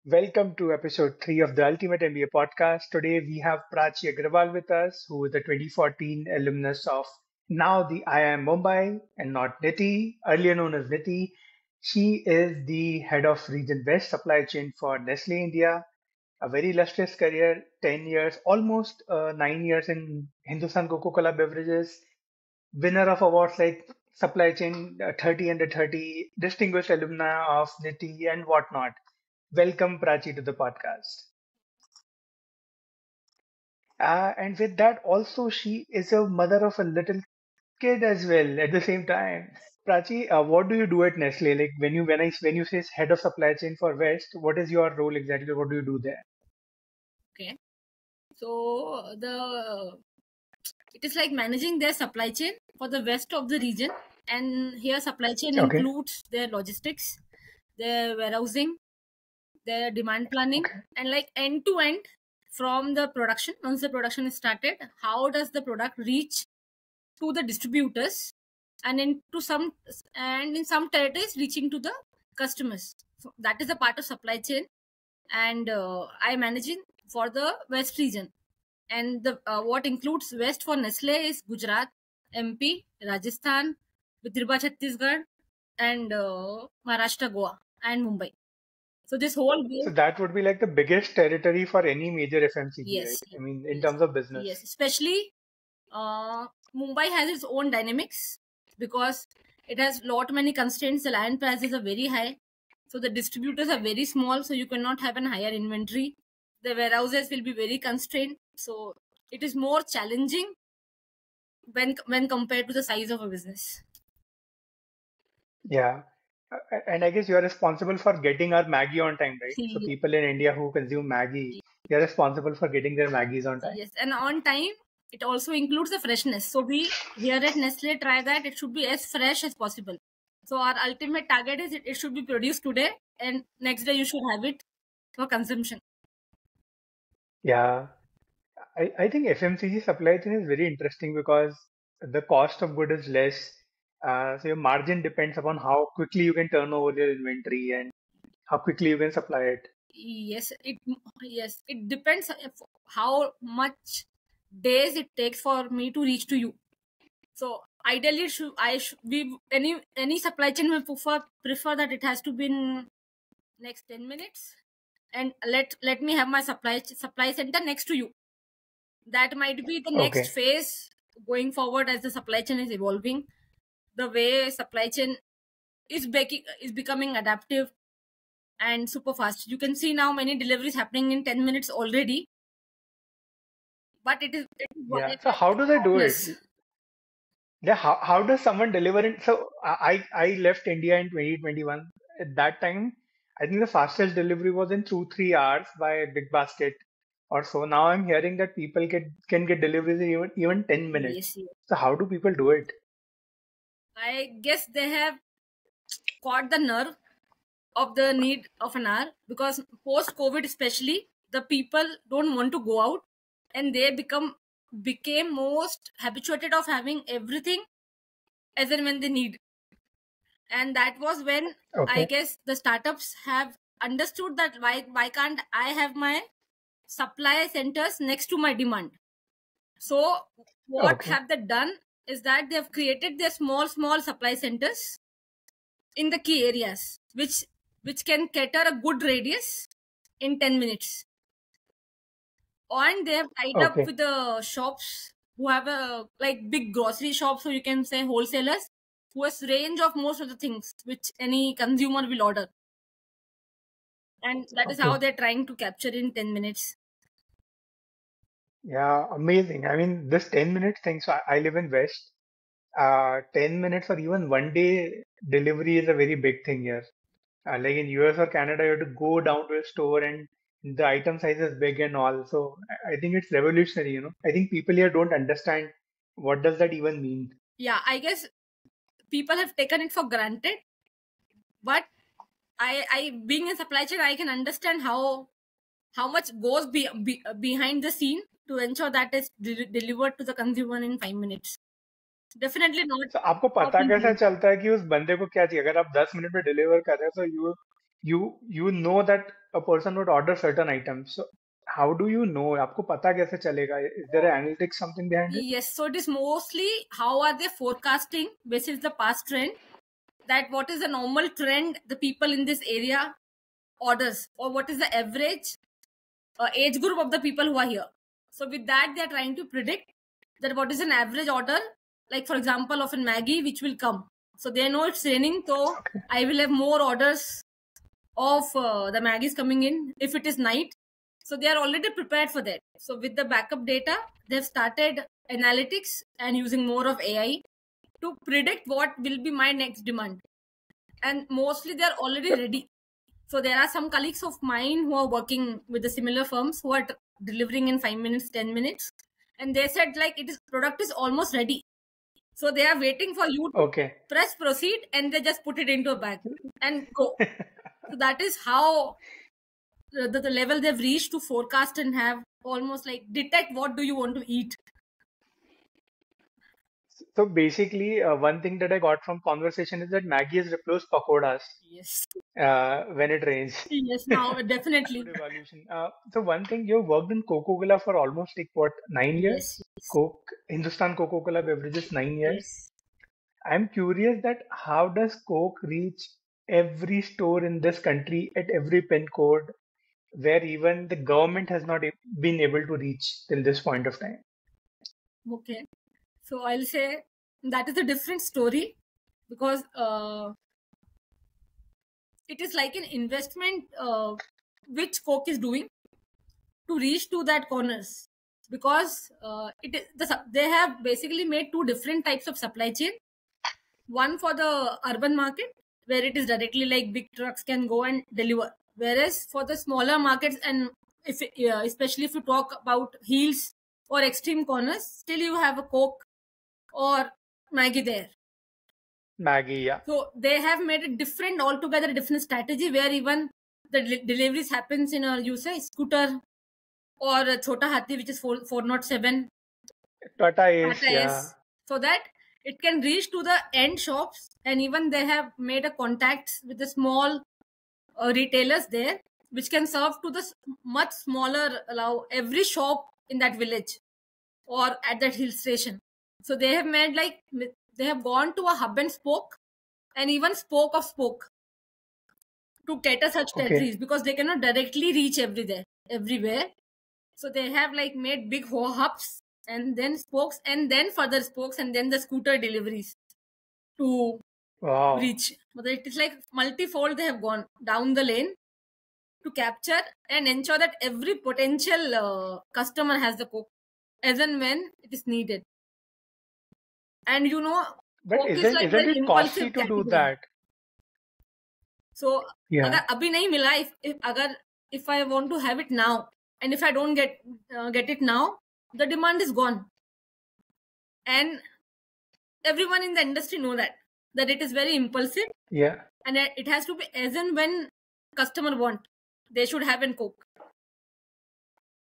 Welcome to episode 3 of the Ultimate MBA podcast. Today we have Prachi Agarwal with us, who is a 2014 alumnus of now the IIM Mumbai and not NITI, earlier known as NITI. She is the head of Region West supply chain for Nestle India. A very illustrious career, 10 years, almost 9 years in Hindustan Coca-Cola beverages, winner of awards like Supply Chain 30 under 30, distinguished alumna of NITI and whatnot. Welcome, Prachi, to the podcast. And with that, also, she is a mother of a little kid as well at the same time. Prachi, what do you do at Nestle? Like when you say head of supply chain for West, what is your role exactly? What do you do there? Okay. So it is like managing their supply chain for the west of the region. And here supply chain Okay. includes their logistics, their warehousing, their demand planning, Okay. and like end to end from the production. Once the production is started, how does the product reach to the distributors and in some territories reaching to the customers. So that is a part of supply chain, and I managing for the west region. And the what includes west for Nestle is Gujarat, MP, Rajasthan, Vidarbha, Chhattisgarh, and Maharashtra, Goa, and Mumbai. So this whole So way, that would be like the biggest territory for any major FMCG, right? yes, I mean, in yes, terms of business. yes. Especially Mumbai has its own dynamics because it has lot many constraints. The land prices are very high, so the distributors are very small, so you cannot have an higher inventory. The warehouses will be very constrained, so it is more challenging when compared to the size of a business. Yeah. And I guess you are responsible for getting our Maggie on time, right? So See, people in India who consume Maggie, you're responsible for getting their Maggies on time. yes, and on time it also includes the freshness. So we here at Nestle try that it should be as fresh as possible. So our ultimate target is it should be produced today, and next day you should have it for consumption. Yeah. I think FMCG supply chain is very interesting because the cost of good is less. So your margin depends upon how quickly you can turn over your inventory and how quickly you can supply it. Yes, it depends if how much days it takes for me to reach to you. So ideally, we any supply chain will prefer that it has to be in next 10 minutes, and let me have my supply center next to you. That might be the next Okay. phase going forward as the supply chain is evolving. The way supply chain is becoming adaptive and super fast. You can see now many deliveries happening in 10 minutes already. But Yeah. So how do they do it? yes. Yeah. How does someone deliver it? So I left India in 2021. At that time, I think the fastest delivery was in 2-3 hours by Big Basket or so. Now I'm hearing that people can get deliveries in even 10 minutes. Yes, yes. So how do people do it? I guess they have caught the nerve of the need of an hour because post COVID especially the people don't want to go out, and they became most habituated of having everything as and when they need. And that was when I Okay. guess the startups have understood that why can't I have my supply centers next to my demand. So what Okay. have they done is that they have created their small supply centers in the key areas which can cater a good radius in 10 minutes. And they have tied up Okay. with the shops who have a like big grocery shops, or you can say wholesalers, who has range of most of the things which any consumer will order. And that is how Okay. they're trying to capture in 10 minutes. Yeah, amazing. I mean, this 10 minutes thing. So I live in West. 10 minutes or even one day delivery is a very big thing here. Like in US or Canada, you have to go down to a store and the item size is big and all. So I think it's revolutionary, you know. I think people here don't understand what does that even mean. Yeah, I guess people have taken it for granted, but I being in supply chain, I can understand how much goes behind the scene to ensure that is delivered to the consumer in 5 minutes. Definitely not So आपको पता shopping कैसे time. चलता है कि उस बंदे को क्या चाहिए? अगर आप 10 मिनट में डिलीवर कर रहे हो, so you know that a person would order certain items. So how do you know? आपको पता कैसे चलेगा? Is there an analytics something behind it? Yes, so it is mostly how are they forecasting basis the past trend, that what is the normal trend the people in this area orders, or what is the average age group of the people who are here. So with that, they are trying to predict that what is an average order, like for example of a Maggie which will come. So they know it's raining, so Okay. I will have more orders of the Maggies coming in if it is night. So they are already prepared for that. So with the backup data, they've started analytics and using more of AI to predict what will be my next demand. And mostly they are already ready. So there are some colleagues of mine who are working with the similar firms who are delivering in 5 minutes, 10 minutes. And they said like product is almost ready. So they are waiting for you to Okay. press proceed and they just put it into a bag and go. So that is how the level they've reached to forecast and have almost like detect what do you want to eat. So basically, one thing that I got from conversation is that Maggie has replaced pakoras Yes. when it rains. Yes, now Good definitely. evaluation. So one thing, you worked in Coca-Cola for almost like what, 9 years? Yes, yes, Coke, Hindustan Coca-Cola beverages, 9 years. yes. I'm curious that how does Coke reach every store in this country at every pin code where even the government has not been able to reach till this point of time? Okay. So I'll say that is a different story because it is like an investment which Coke is doing to reach to that corners, because they have basically made two different types of supply chain. One for the urban market where it is directly like big trucks can go and deliver, whereas for the smaller markets, and especially if you talk about hills or extreme corners, still you have a Coke or Maggie there. Maggie, yeah. So they have made it different altogether, a different strategy where even the deliveries happens in a, you say, scooter or a Chota Hathi, which is 407 Tata Ace, Tata yeah. S, so that it can reach to the end shops. And even they have made a contact with the small retailers there, which can serve to the much smaller, allow every shop in that village or at that hill station. So they have made like, they have gone to a hub and spoke and even spoke of spoke to cater such territories, Okay. because they cannot directly reach everywhere. So they have like made big hubs and then spokes and then further spokes and then the scooter deliveries to Wow. reach. But it is like multifold, they have gone down the lane to capture and ensure that every potential customer has the Coke as and when it is needed. And you know, But Coke is like isn't very it costly impulsive to do category. that? So Yeah. अगर अभी नहीं मिला, if I want to have it now, and if I don't get it now, the demand is gone. And everyone in the industry know that it is very impulsive, Yeah. and it has to be as and when customer want, they should have a Coke.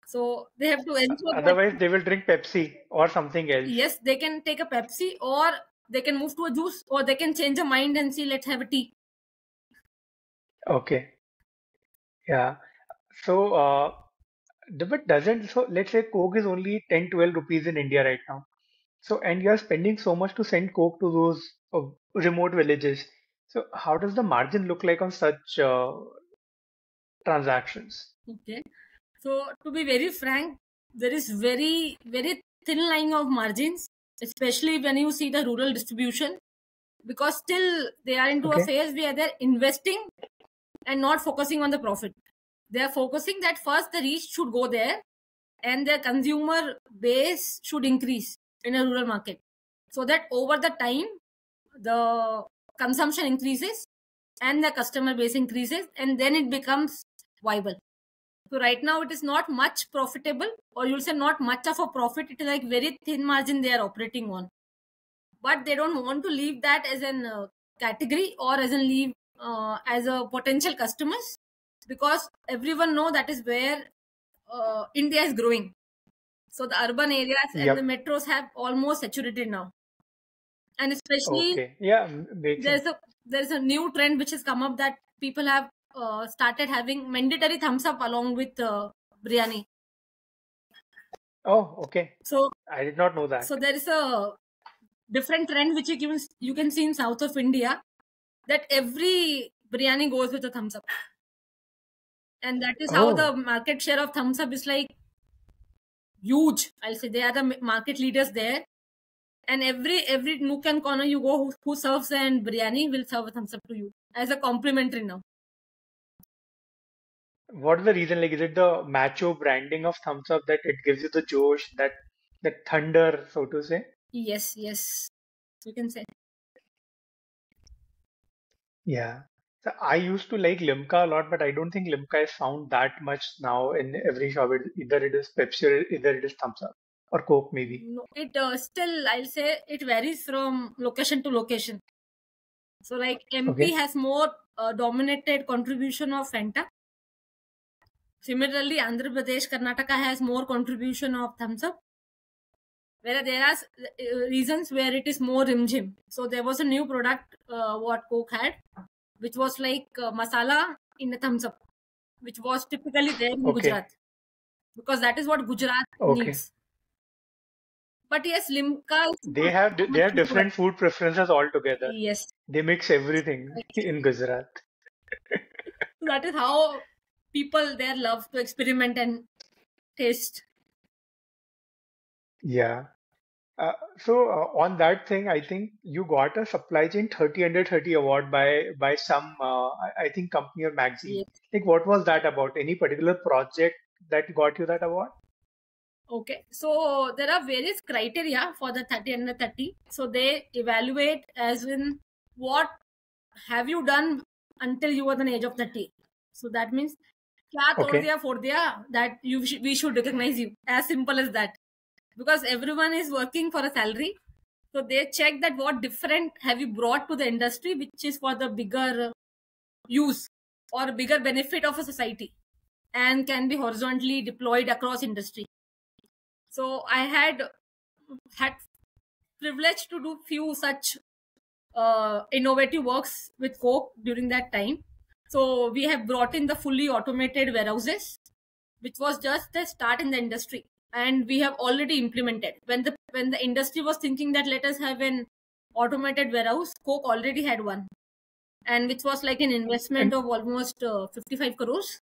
So they have to ensure that Otherwise, they will drink Pepsi or something else. yes, they can take a Pepsi, or they can move to a juice, or they can change a mind and see let's have a tea. Okay. Yeah. So, but doesn't, so let's say Coke is only 10, 12 rupees in India right now. So, and you're spending so much to send Coke to those remote villages. So, how does the margin look like on such transactions? Okay. So to be very frank, there is very, very thin line of margins, especially when you see the rural distribution, because still they are into a Okay. phase where they're investing and not focusing on the profit. They are focusing that first the reach should go there and their consumer base should increase in a rural market, so that over the time the consumption increases and the customer base increases, and then it becomes viable. So right now it is not much profitable, or you'll say not much of a profit. It is like very thin margin they are operating on, but they don't want to leave that as an category, or as an leave as a potential customers, because everyone know that is where India is growing. So the urban areas and the Yep. metros have almost saturated now, and especially Okay. Yeah, makes sense. there's a new trend which has come up that people have started having mandatory thumbs up along with biryani. Oh, okay. So I did not know that. so there is a different trend which you can see in south of India, that every biryani goes with a thumbs up, and that is how the Oh, market share of thumbs up is like huge. I'll say they are the market leaders there, and every nook and corner you go, who serves and biryani will serve a thumbs up to you as a complimentary now. what is the reason? Like, is it the macho branding of Thumbs Up that it gives you the josh, that thunder, so to say? Yes, you can say. Yeah. So I used to like Limca a lot, but I don't think Limca is found that much now in every shop. Either it is Pepsi or either it is Thumbs Up or Coke maybe. No, it still, I'll say it varies from location to location. So like MP Okay. has more dominated contribution of Fanta. Similarly, Andhra Pradesh, Karnataka has more contribution of thumbs up. Where there are reasons where it is more rim jim. So there was a new product what Coke had, which was like masala in a thumbs up, which was typically there in Okay. Gujarat, because that is what Gujarat Okay. needs. But yes, Limca is They not have so they much have into it. different food preferences altogether. Yes. They mix everything in Gujarat. So that is how people there love to experiment and taste. Yeah. On that thing, I think you got a supply chain 30 under 30 award by some I think company or magazine. Yes. Like what was that about? Any particular project that got you that award? Okay. So there are various criteria for the 30 under 30. So they evaluate as in what have you done until you were the age of 30. So that means क्या तोड़ Okay. दिया फोड़ दिया, that we should recognize you, as simple as that, because everyone is working for a salary. So they check that what different have you brought to the industry, which is for the bigger use or bigger benefit of a society, and can be horizontally deployed across industry. So I had privilege to do few such innovative works with Coke during that time. So we have brought in the fully automated warehouses, which was just the start in the industry, and we have already implemented. When the industry was thinking that let us have an automated warehouse, Coke already had one, and which was like an investment And of almost 55 crores,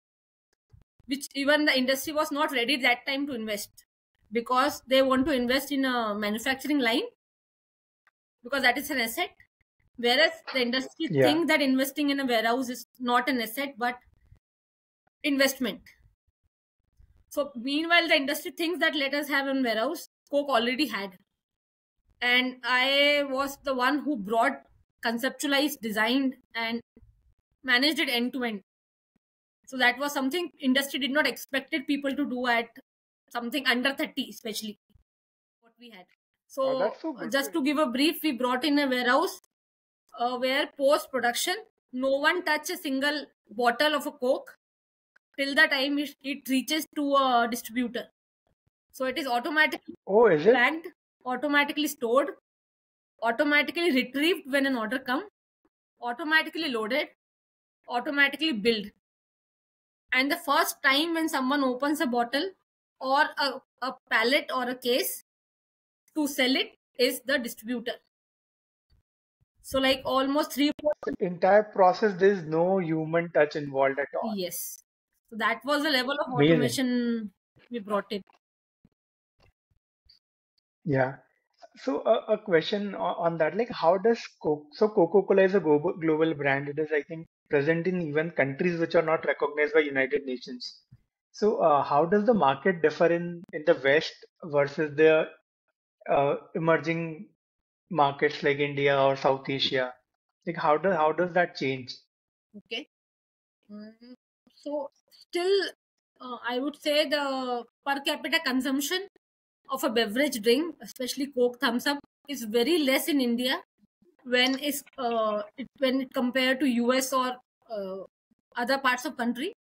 which even the industry was not ready that time to invest, because they want to invest in a manufacturing line, because that is an asset, whereas the industry yeah. think that investing in a warehouse is not an asset but investment. So meanwhile the industry thinks that let us have a warehouse, Coke already had, and I was the one who brought, conceptualized, designed, and managed it end to end. So that was something industry did not expected people to do at something under 30, especially what we had. So That's so good to just to hear. give a brief, we brought in a warehouse where post production no one touch a single bottle of a Coke till the time it reaches to a distributor. So it is automatically Oh, is it? packed, automatically stored, automatically retrieved when an order comes, automatically loaded, automatically billed. And the first time when someone opens a bottle or a pallet or a case to sell it is the distributor. So like almost 3 4. The entire process, there's no human touch involved at all. Yes. So that was the level of Amazing. automation we brought in. Yeah. So a question on that, like how does Coke, so Coca-Cola is a global brand. It is, I think, present in even countries which are not recognized by United Nations. So how does the market differ in the West versus the emerging markets like India or South Asia? Like how does that change? Okay. Mm, So still, I would say the per capita consumption of a beverage drink, especially Coke, Thumbs Up, is very less in India when it compared to US or other parts of country,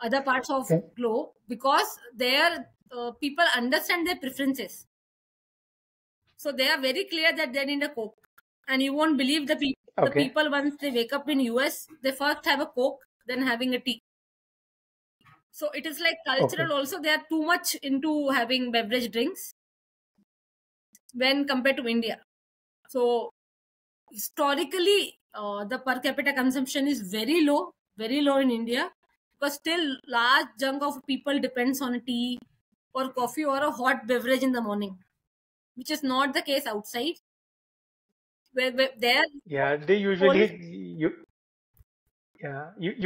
other parts of Okay. globe, because there people understand their preferences. So they are very clear that they need a Coke, and you won't believe the people. The Okay. people, once they wake up in US, they first have a Coke, then having a tea. So it is like Okay. cultural also. They are too much into having beverage drinks when compared to India. So historically, the per capita consumption is very low in India, because still large chunk of people depends on tea or coffee or a hot beverage in the morning, which is not the case outside, where there Yeah, they cold. usually you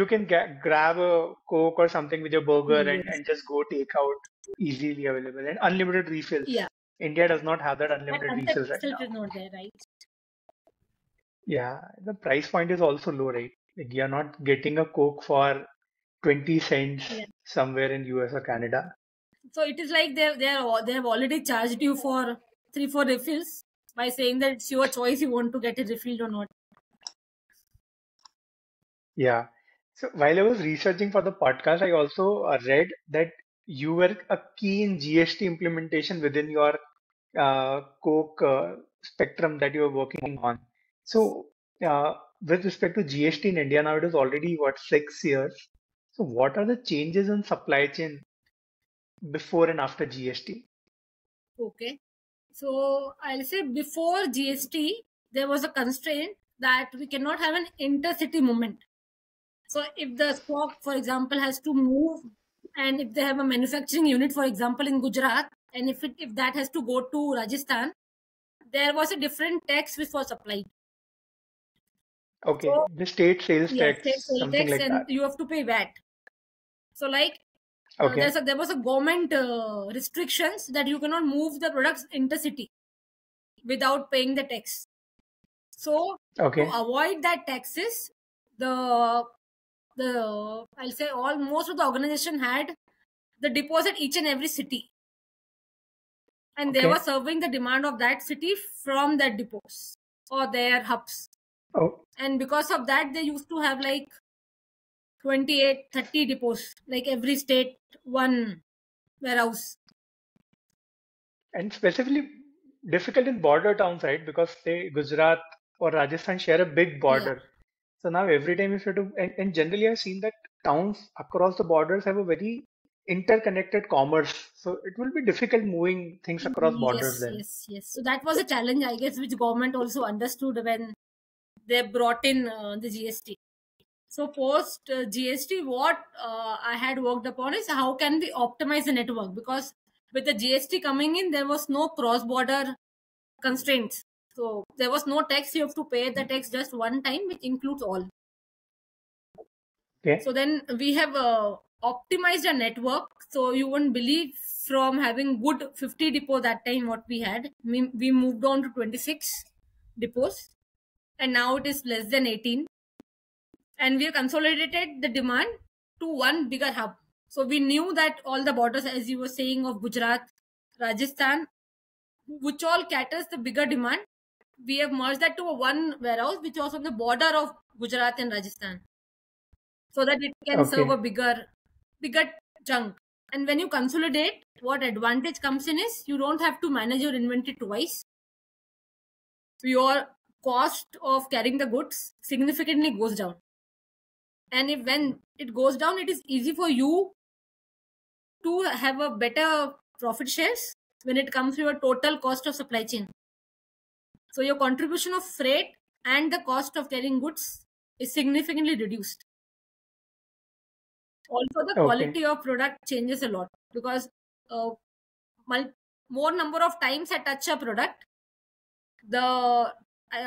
can grab a Coke or something with your burger Yes. and just go take out easily available and unlimited refills. Yeah, India does not have that that unlimited concept refills right itself now. is not there, right? Yeah, the price point is also low, right? Like you're not getting a Coke for 20 cents Yeah. somewhere in US or Canada. So it is like they have already charged you for 3-4 refills by saying that it's your choice, you want to get it refilled or not. Yeah. So while I was researching for the podcast, I also read that you were a key in GST implementation within your Coke spectrum that you were working on. So, with respect to GST in India, now it is already what, 6 years. So, what are the changes in supply chain before and after GST? Okay. So I'll say before GST, there was a constraint that we cannot have an intercity movement. So if the stock, for example, has to move, and if they have a manufacturing unit, for example, in Gujarat, and if that has to go to Rajasthan, there was a different tax which was applied. Okay, So the state sales yes, tax, sale something tax, like and that. you have to pay VAT. So like Okay, there was a government restrictions that you cannot move the products intercity without paying the tax. So to okay, avoid that taxes, the I'll say all most of the organization had the deposit each and every city, and they were okay. serving the demand of that city from that depots or their hubs. Oh, And because of that, they used to have like 28, 30 depots, like every state one warehouse. and specifically difficult in border towns, right? Because say Gujarat or Rajasthan share a big Yeah. border. So now every time if you do, and generally I've seen that towns across the borders have a very interconnected commerce. So it will be difficult moving things across borders Yes, then. yes, yes. So that was a challenge, I guess, which government also understood when they brought in the GST. So post GST, what I had worked upon is how can we optimize the network, because with the GST coming in, there was no cross-border constraints. So there was no tax. You have to pay the tax just one time, which includes all. So Okay, then we have optimized a network. So you won't believe, from having good 50 depot that time what we had, we moved on to 26 depots, and now it is less than 18. And we have consolidated the demand to one bigger hub. So we knew that all the borders, as you were saying, of Gujarat, Rajasthan, which all caters the bigger demand, we have merged that to a one warehouse which was on the border of Gujarat and Rajasthan, so that it can serve a okay, bigger chunk. And when you consolidate, what advantage comes in is you don't have to manage your inventory twice. Your cost of carrying the goods significantly goes down. And if when it goes down, it is easy for you to have a better profit shares when it comes to your total cost of supply chain. So your contribution of freight and the cost of carrying goods is significantly reduced. Also, the okay, quality of product changes a lot, because uh, more number of times I touch a product, the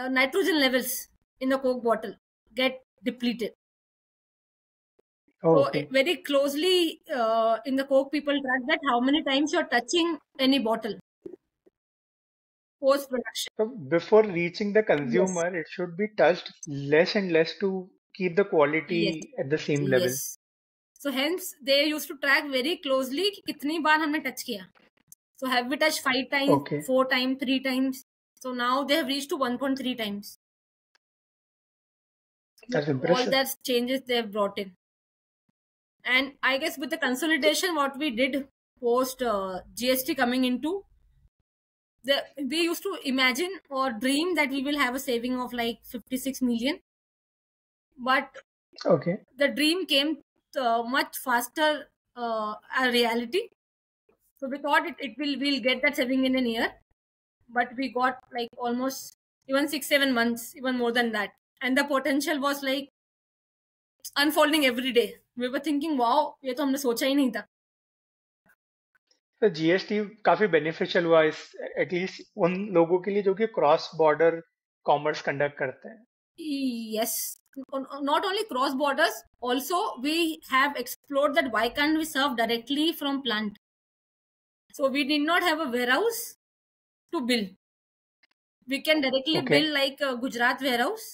nitrogen levels in the Coke bottle get depleted. So okay. very closely in the Coke, people track that how many times you're touching any bottle post production. So before reaching the Yes, consumer, it should be touched less and less to keep the yes, quality at the same level. yes. So hence they used to track very closely कि कितनी बार हमने touch किया. So have we touched 5 times, Okay, 4 times, 3 times? So now they have reached to 1.3 times with that's all impressive. that changes they have brought in. And I guess with the consolidation, what we did post GST coming into, we used to imagine or dream that we will have a saving of like 56 million, but Okay. the dream came much faster a reality. So we thought we'll get that saving in a year, but we got like almost even 6 7 months, even more than that, and the potential was like unfolding every day. We were thinking, wow, ये तो हमने सोचा ही नहीं था. तो GST काफी beneficial हुआ इस एटलीस्ट उन लोगों के लिए जो कि क्रॉस बॉर्डर कॉमर्स कंडक्ट करते हैं. Yes, not only cross borders, also we have explored that why can't we serve directly from plant. So we did not have a warehouse to build. We can directly okay. build like a Gujarat warehouse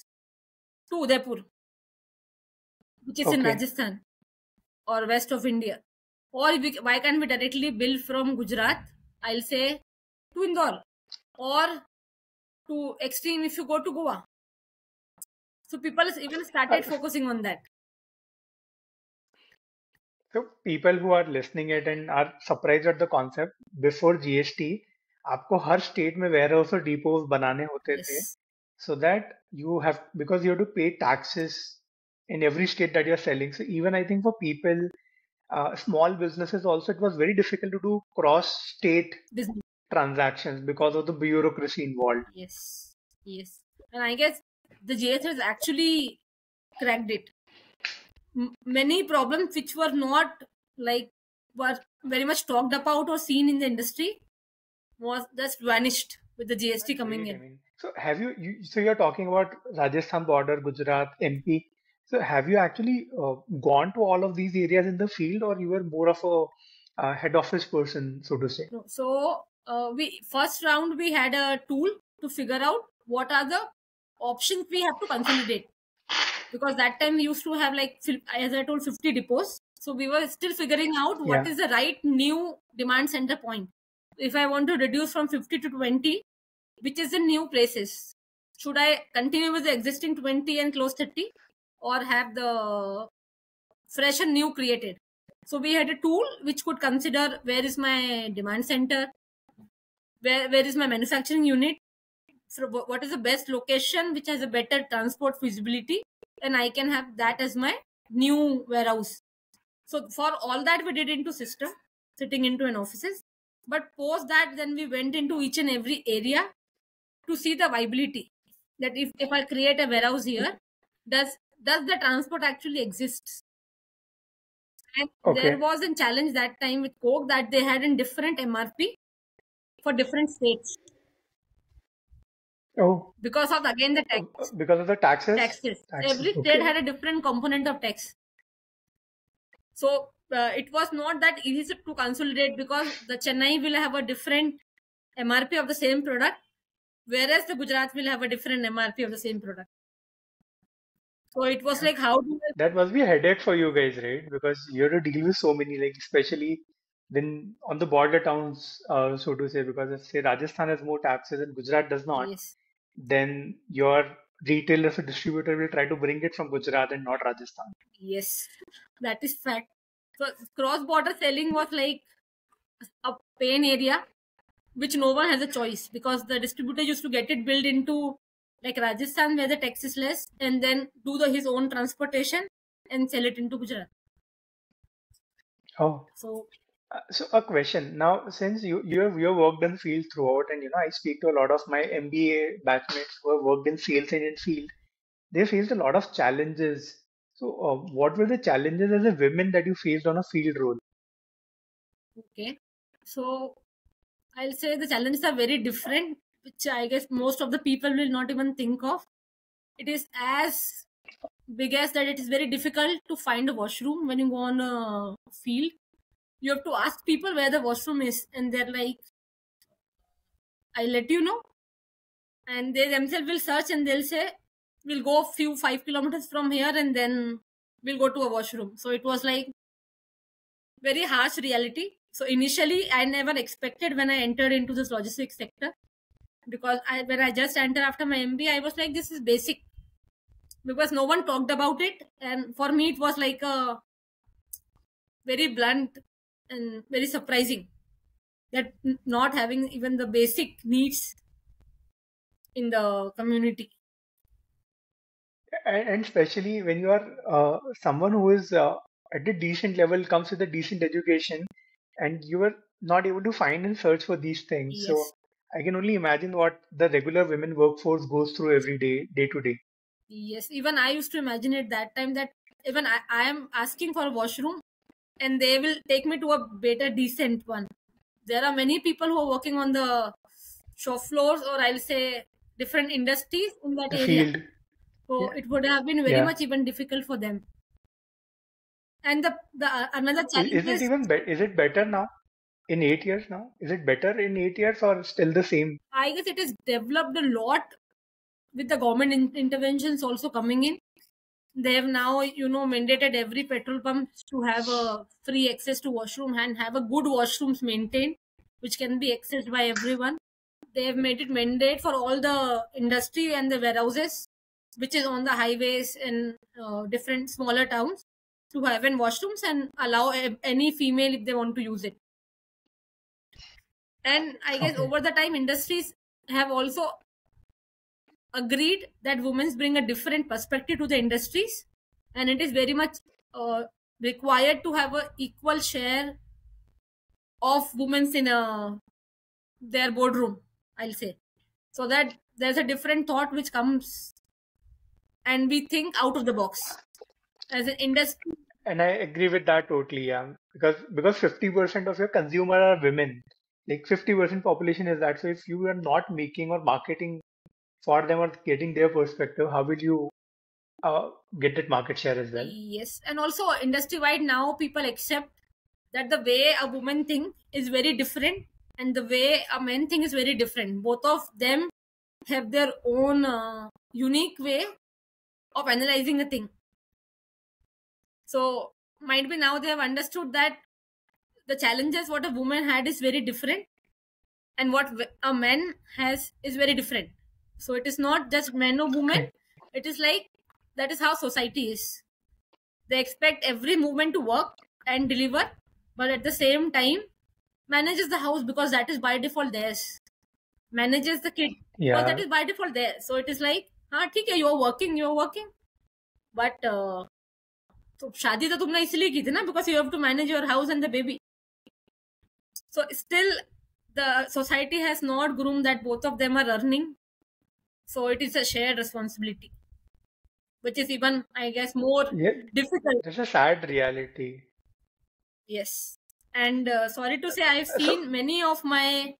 to Udaipur, which is in okay. Rajasthan or west of India. Or why can't we directly build from Gujarat, I'll say, to Indore, or to extreme if you go to Goa. So people even started focusing on that. So people who are listening it and are surprised at the concept, before GST, आपको हर state में ware house और depots बनाने होते थे, Yes, so that you have, because you have to pay taxes in every state that you're selling. So even I think for people, small businesses also, it was very difficult to do cross state business. transactions because of the bureaucracy involved. Yes, yes. And I guess the JS has actually cracked it. Many problems which were not like were very much talked about or seen in the industry was just vanished with the GST That's coming great. I in. mean, so have so you're talking about Rajasthan border, Gujarat, MP. So have you actually gone to all of these areas in the field, or you were more of a head office person, so to say? No, so we first round we had a tool to figure out what are the options we have to consolidate, because that time we used to have like, as I told, 50 depots. So we were still figuring out what Yeah. is the right new demand center point. If I want to reduce from 50 to 20, which is the new places? Should I continue with the existing 20 and close 30, or have the fresh and new created? So we had a tool which could consider where is my demand center, where is my manufacturing unit, so what is the best location which has a better transport feasibility, and I can have that as my new warehouse. So for all that we did into system, sitting into an offices, but post that then we went into each and every area to see the viability, that if I create a warehouse here, does the transport actually exist. And there Okay. was a challenge that time with Coke that they had a different MRP for different states Oh, because of again the tax. because of the taxes. Taxes. Taxes. Every state Okay. had a different component of tax. So it was not that easy to consolidate, because the Chennai will have a different MRP of the same product, whereas the Gujarat will have a different MRP of the same product. So it was Yeah. like, how do That must be a headache for you guys, right? Because you have to deal with so many, like especially then on the border towns, so to say. Because if say Rajasthan has more taxes and Gujarat does not, yes, then your retailer or distributor will try to bring it from Gujarat and not Rajasthan. yes, that is fact. So cross border selling was like a pain area, which no one has a choice, because the distributor used to get it built into like Rajasthan where the tax is less, and then do his own transportation and sell it into Gujarat. Oh, So so a question now, since you have worked in field throughout, and I speak to a lot of my MBA batchmates who have worked in sales and in field. They faced a lot of challenges. So, what were the challenges as a women that you faced on a field role? okay, so I'll say the challenges are very different, which I guess most of the people will not even think of. It is as big as that it is very difficult to find a washroom when you go on a field. You have to ask people where the washroom is, and they're like, I'll let you know. And they themselves will search and they'll say, we'll go a few 5 kilometers from here and then we'll go to a washroom. So it was like very harsh reality. So initially, I never expected when I entered into this logistics sector, because when I just entered after my MBA, I was like, this is basic, because no one talked about it, and for me, it was like a very blunt and very surprising that not having even the basic needs in the community. And especially when you are someone who is at a decent level, comes with a decent education, and you are not able to find and search for these things. Yes. So I can only imagine what the regular women workforce goes through every day, day to day. Yes, even I used to imagine it that time that even I am asking for a washroom and they will take me to a better decent one. There are many people who are working on the shop floors, or I'll say different industries in that The area. field, So yeah, it would have been very yeah. much even difficult for them. And the another challenge Is it is, even is it better now in 8 years now? Is it better in 8 years or still the same? I guess it is developed a lot with the government interventions also coming in. They have now, mandated every petrol pump to have a free access to washroom and have a good washrooms maintained, which can be accessed by everyone. They have made it mandate for all the industry and the warehouses, which is on the highways and different smaller towns, to have in washrooms and allow any female if they want to use it. And I guess Okay. over the time, industries have also agreed that women bring a different perspective to the industries, and it is very much uh, required to have a equal share of women in their boardroom, I'll say, so that there's a different thought which comes and we think out of the box as an industry. And I agree with that totally, yeah. Because 50% of your consumer are women. Like 50% population is that. So if you are not making or marketing for them or getting their perspective, how will you uh, get that market share as well? Yes, and also industry wide now people accept that the way a woman think is very different and the way a man think is very different. Both of them have their own unique way of analyzing a thing. So might be now they have understood that the challenges what a woman had is very different and what a man has is very different. So it is not just man or woman. Okay. It is like that is how society is. They expect every movement to work and deliver, but at the same time manages the house because that is by default theirs. Manages the kid because that Yeah. is by default there. So it is like, हाँ ठीक है, you are working, but तो शादी तो तुमने इसलिए की थी ना, because you have to manage your house and the baby. So still the society has not groomed that both of them are earning. So it is a shared responsibility, which is even, I guess, more Yeah. difficult. That's a sad reality. Yes. And sorry to say, I've So, seen many of my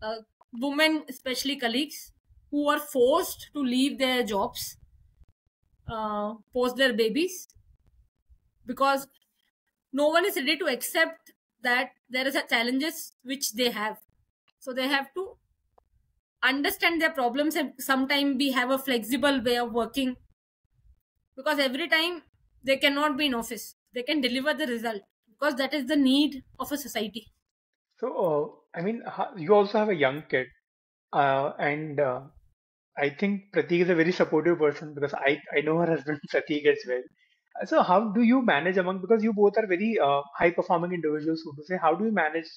uh, women, especially colleagues, who are forced to leave their jobs, post their babies, because no one is ready to accept that there is a challenges which they have. So they have to understand their problems and sometimes we have a flexible way of working, because every time they cannot be in office, they can deliver the result because that is the need of a society. I mean, you also have a young kid, and I think Pratik is a very supportive person because I know her husband Pratik as well. So how do you manage among, because you both are very high performing individuals, so to say, how do you manage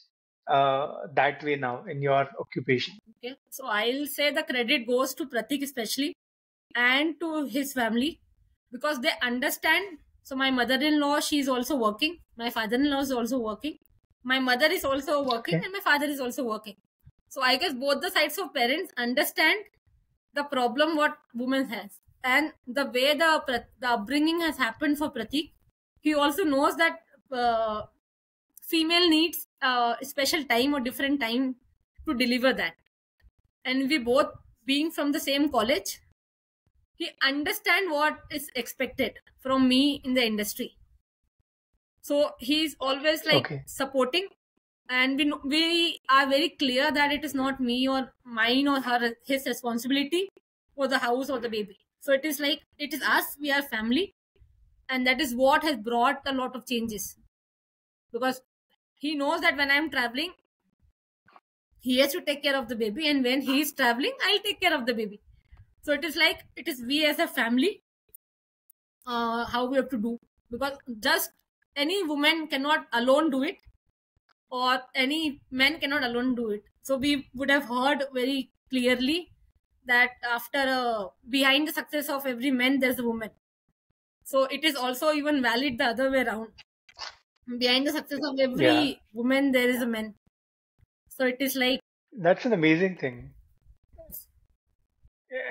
that way now in your occupation? Okay, so I'll say the credit goes to Pratik especially and to his family, because they understand. So my mother-in-law, she is also working, my father-in-law is also working, my mother is also working, Okay. and my father is also working. So I guess both the sides of parents understand the problem what women has, and the way the upbringing has happened for Pratik. He also knows that female needs special time or different time to deliver that, and we both being from the same college, he understand what is expected from me in the industry. So he's always like Okay. supporting, and we are very clear that it is not me or mine or his responsibility for the house or the baby. So it is like it is us, we are family, and that is what has brought a lot of changes, because he knows that when I'm traveling, he has to take care of the baby, and when he is traveling, I'll take care of the baby. So it is like it is we as a family, how we have to do, because just any woman cannot alone do it. or any men cannot alone do it. So we would have heard very clearly that after behind the success of every man there's a woman. So it is also even valid the other way around. Behind the success of Yeah, every woman there is a man. So it is like, that's an amazing thing.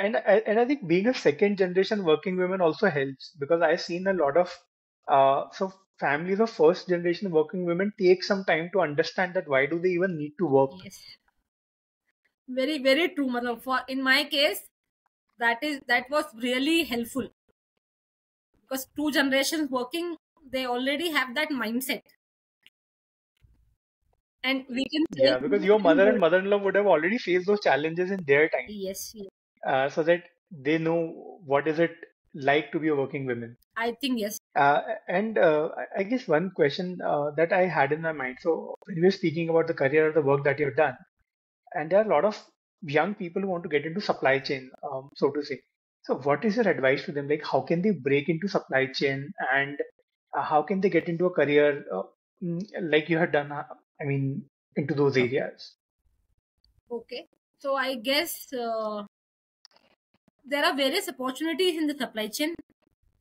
And I think being a second generation working woman also helps because I've seen a lot of families of first generation working women take some time to understand that why do they even need to work. yes, very very true. Matlab, for in my case, that was really helpful because two generations working, they already have that mindset, and we can say Yeah, because your mother and mother-in-law would have already faced those challenges in their time, yes, yes. so that they know what is it like to be a working woman. I think yes. And I guess one question that I had in my mind. So when we were speaking about the career or the work that you've done, and there are a lot of young people who want to get into supply chain, so to say. So what is your advice to them? Like, how can they break into supply chain, and how can they get into a career like you had done? I mean, into those areas. Okay. So I guess there are various opportunities in the supply chain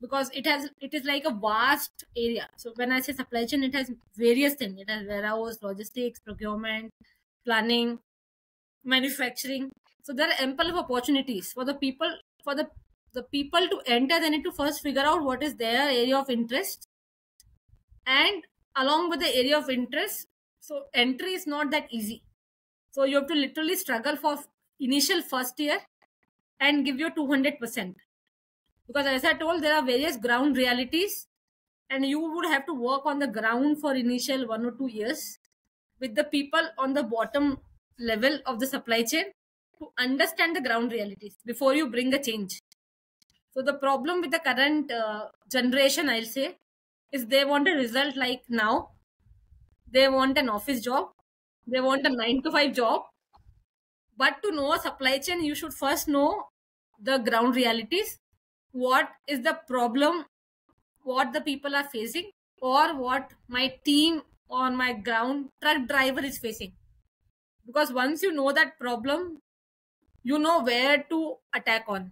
because it is like a vast area. So when I say supply chain, it has various things. It has warehouse, logistics, procurement, planning, manufacturing. So there are ample of opportunities for the people, for the people to enter. They need to first figure out what is their area of interest, and along with the area of interest, so entry is not that easy. So you have to literally struggle for initial first year and give your 200%. Because as I told, there are various ground realities, and you would have to work on the ground for initial 1 or 2 years with the people on the bottom level of the supply chain to understand the ground realities before you bring a change. So the problem with the current generation, I'll say, is they want a result like now. They want an office job. They want a 9 to 5 job. But to know a supply chain, you should first know the ground realities. What is the problem? What the people are facing, or what my team on my ground truck driver is facing. Because once you know that problem, you know where to attack on.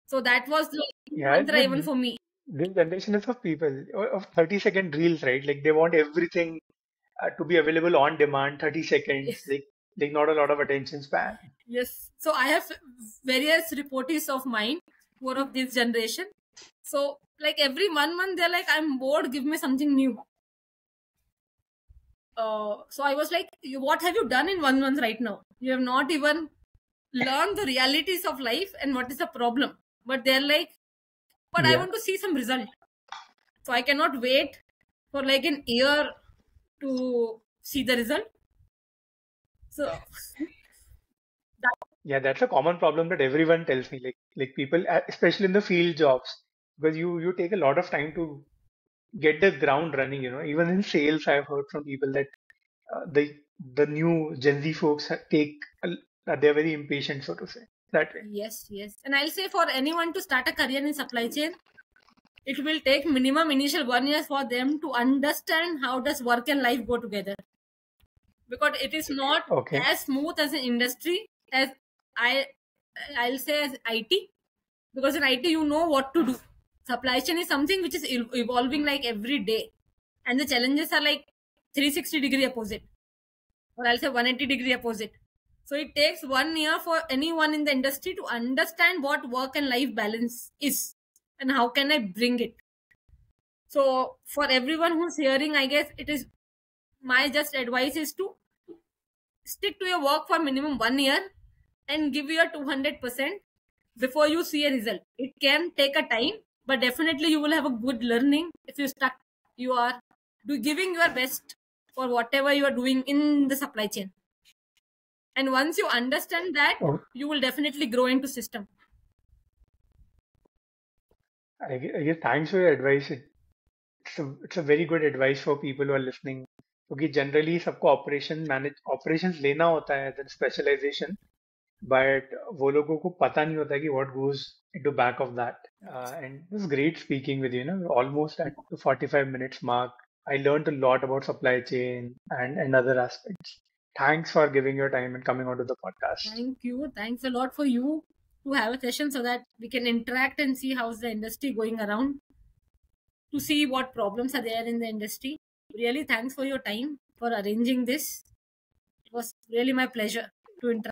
So that was the Yeah, mantra but even for me. this generation is of people of 30-second reels, right? Like they want everything to be available on demand, 30 seconds, Yes. like not a lot of attention span. Yes. So I have various reportees of mine who are of this generation. So like every 1 month they're like, I'm bored, give me something new. So I was like, what have you done in 1 month right now? You have not even learned the realities of life and what is the problem. But they're like, but I Yeah. want to see some result. So I cannot wait for like an year to see the result. So that, Yeah, that's a common problem that everyone tells me. Like people, especially in the field jobs, because you take a lot of time to get the ground running. Even in sales, I've heard from people that the new Gen Z folks they're very impatient, so to say, that way. yes, yes. And I'll say for anyone to start a career in supply chain, it will take minimum initial 1 year for them to understand how does work and life go together. Because it is not Okay. as smooth as an industry as I I'll say as IT. Because in IT you know what to do. Supply chain is something which is evolving like every day, and the challenges are like 360-degree opposite, or I'll say 180-degree opposite. So it takes 1 year for anyone in the industry to understand what work and life balance is and how can I bring it. So for everyone who's hearing, I guess it is my just advice is to stick to your work for minimum 1 year and give your 200% before you see a result. It can take a time, but definitely you will have a good learning if you start. You are giving your best for whatever you are doing in the supply chain. And once you understand that, Oh, you will definitely grow into system. I guess thanks for your advice. It's a very good advice for people who are listening. क्योंकि generally सबको operations लेना होता है as an specialisation but वो लोगों को पता नहीं होता कि what goes into back of that and it was great speaking with you know almost at 45 minutes mark I learned a lot about supply chain and other aspects. Thanks for giving your time and coming onto the podcast. Thank you. Thanks a lot for you to have a session so that we can interact and see how's the industry going around, to see what problems are there in the industry. Really, thanks for your time for arranging this. It was really my pleasure to interact.